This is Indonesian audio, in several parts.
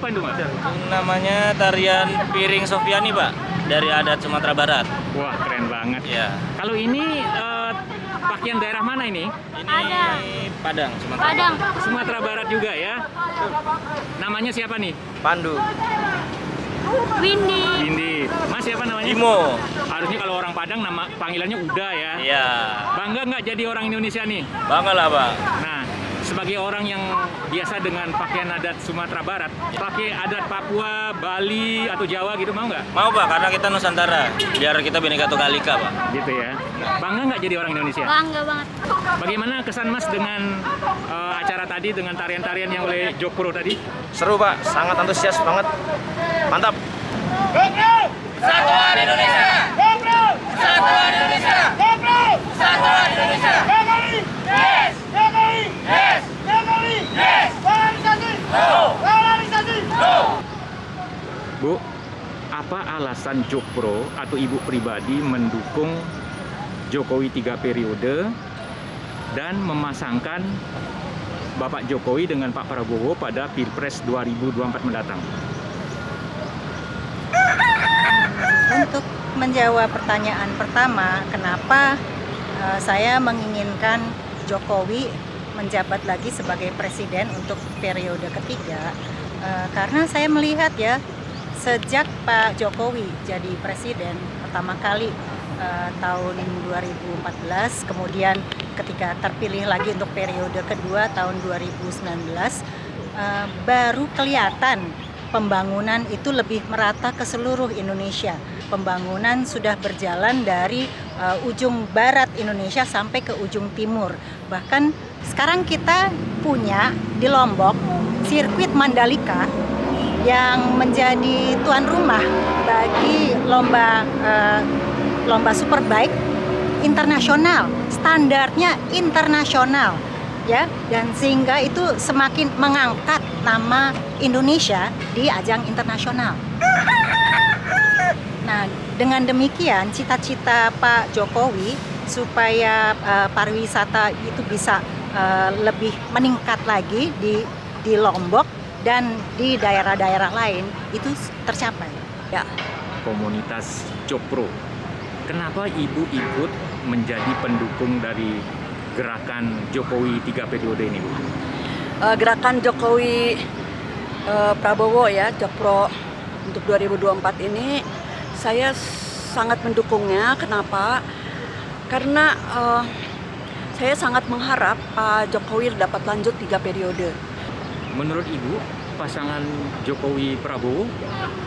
apa itu, Mas? Namanya tarian piring Sofiani, Pak, dari adat Sumatera Barat. Wah, keren banget. Ya. Kalau ini pakaian daerah mana ini? Ini Padang, Sumatera Padang. Barat. Sumatera Barat juga ya. Namanya siapa nih? Pandu. Windy. Windy. Mas siapa namanya? Imo. Harusnya kalau orang Padang nama panggilannya Uda ya. Iya. Bangga nggak jadi orang Indonesia nih? Bangga lah, Pak. Nah, sebagai orang yang biasa dengan pakaian adat Sumatera Barat, pakai adat Papua, Bali, atau Jawa gitu mau nggak? Mau, Pak, karena kita Nusantara. Biar kita Bhinneka Tunggal Ika, Pak. Gitu ya. Bangga nggak jadi orang Indonesia? Bangga banget. Bagaimana kesan Mas dengan acara tadi, dengan tarian-tarian yang oleh Jokpro tadi? Seru, Pak. Sangat antusias banget. Mantap. Kesatuan Indonesia. Kesatuan Indonesia. Kesatuan Indonesia. Yes. Yes. Yes. Polarisasi. No. Polarisasi. No. Bu, apa alasan Jokpro atau ibu pribadi mendukung Jokowi 3 periode dan memasangkan Bapak Jokowi dengan Pak Prabowo pada Pilpres 2024 mendatang? Untuk menjawab pertanyaan pertama, kenapa saya menginginkan Jokowi menjabat lagi sebagai presiden untuk periode ketiga, karena saya melihat ya, sejak Pak Jokowi jadi presiden pertama kali tahun 2014, kemudian ketika terpilih lagi untuk periode kedua tahun 2019, baru kelihatan pembangunan itu lebih merata ke seluruh Indonesia. Pembangunan sudah berjalan dari ujung barat Indonesia sampai ke ujung timur. Bahkan sekarang kita punya di Lombok sirkuit Mandalika yang menjadi tuan rumah bagi lomba Superbike internasional, standarnya internasional. Ya, dan sehingga itu semakin mengangkat nama Indonesia di ajang internasional. Nah, dengan demikian cita-cita Pak Jokowi supaya pariwisata itu bisa lebih meningkat lagi di Lombok dan di daerah-daerah lain itu tercapai. Ya. Komunitas Jokpro, kenapa Ibu ikut menjadi pendukung dari gerakan Jokowi 3 periode ini, Bu? Gerakan Jokowi Prabowo ya, Jokpro untuk 2024 ini saya sangat mendukungnya. Kenapa? Karena saya sangat mengharap Pak Jokowi dapat lanjut 3 periode. Menurut Ibu, pasangan Jokowi Prabowo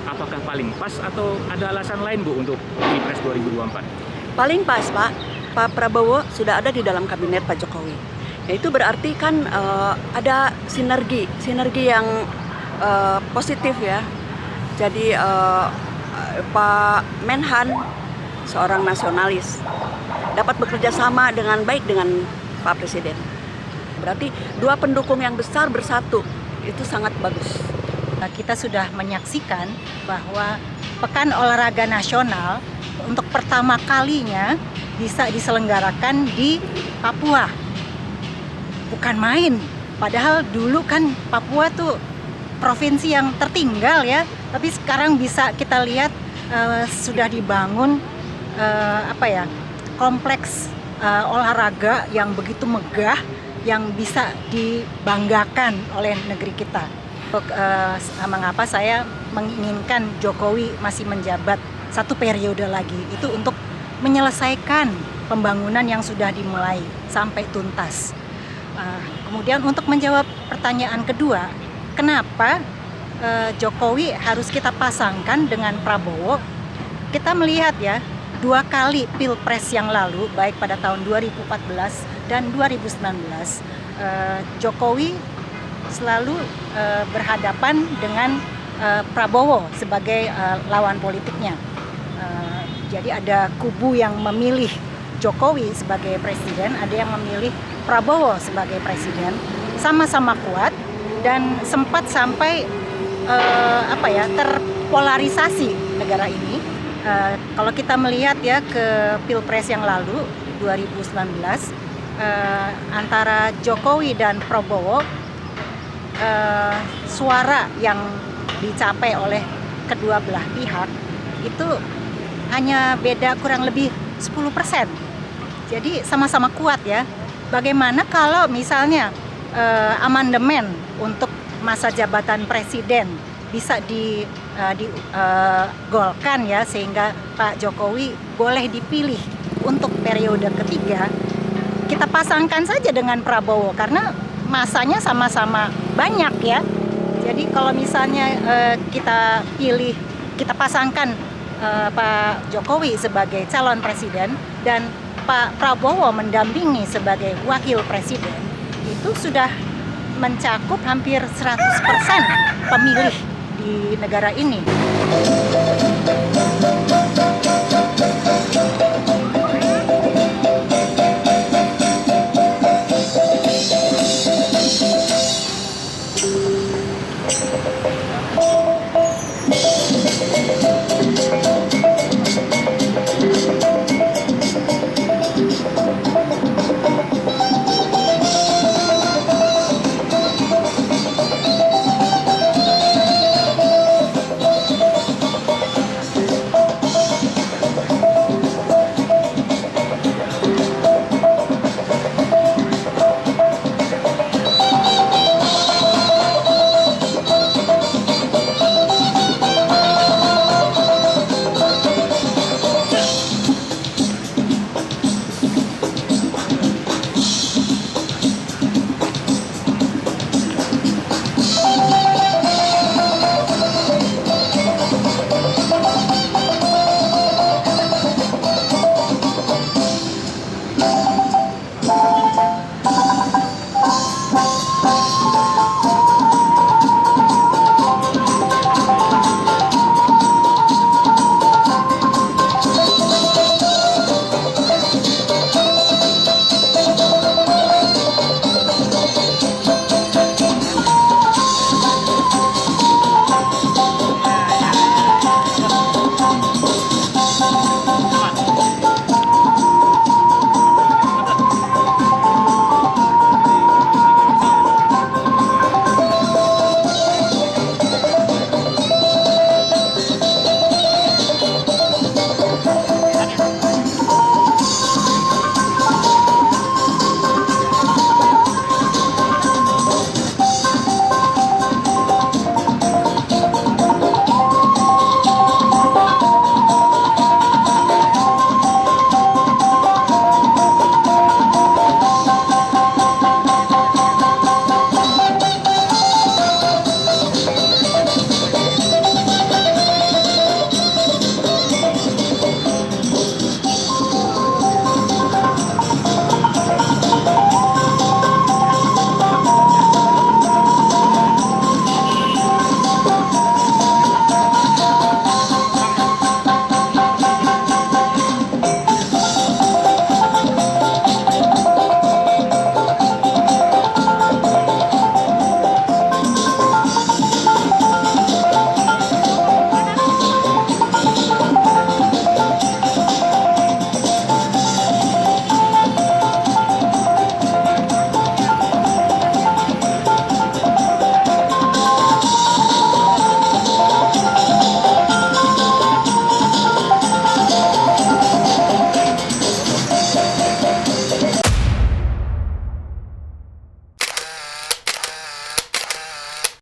apakah paling pas atau ada alasan lain, Bu, untuk Pilpres 2024? Paling pas, Pak. Pak Prabowo sudah ada di dalam kabinet Pak Jokowi. Ya, itu berarti kan ada sinergi yang positif ya. Jadi Pak Menhan seorang nasionalis dapat bekerja sama dengan baik dengan Pak Presiden. Berarti dua pendukung yang besar bersatu, itu sangat bagus. Kita sudah menyaksikan bahwa Pekan Olahraga Nasional untuk pertama kalinya bisa diselenggarakan di Papua. Bukan main, padahal dulu kan Papua tuh provinsi yang tertinggal ya, tapi sekarang bisa kita lihat sudah dibangun kompleks olahraga yang begitu megah, yang bisa dibanggakan oleh negeri kita. Mengapa saya menginginkan Jokowi masih menjabat 1 periode lagi, itu untuk menyelesaikan pembangunan yang sudah dimulai sampai tuntas. Kemudian untuk menjawab pertanyaan kedua, kenapa Jokowi harus kita pasangkan dengan Prabowo? Kita melihat ya, 2 kali Pilpres yang lalu, baik pada tahun 2014 dan 2019, Jokowi selalu berhadapan dengan Prabowo sebagai lawan politiknya. Jadi ada kubu yang memilih Jokowi sebagai presiden, ada yang memilih Prabowo sebagai presiden, sama-sama kuat dan sempat sampai terpolarisasi negara ini. Kalau kita melihat ya ke Pilpres yang lalu 2019, antara Jokowi dan Prabowo, suara yang dicapai oleh kedua belah pihak itu hanya beda kurang lebih 10%. Jadi sama-sama kuat ya. Bagaimana kalau misalnya amandemen untuk masa jabatan presiden bisa digolkan ya, sehingga Pak Jokowi boleh dipilih untuk periode ketiga. Kita pasangkan saja dengan Prabowo karena masanya sama-sama banyak ya. Jadi kalau misalnya kita pasangkan Pak Jokowi sebagai calon presiden dan Pak Prabowo mendampingi sebagai wakil presiden, itu sudah mencakup hampir 100% pemilih di negara ini.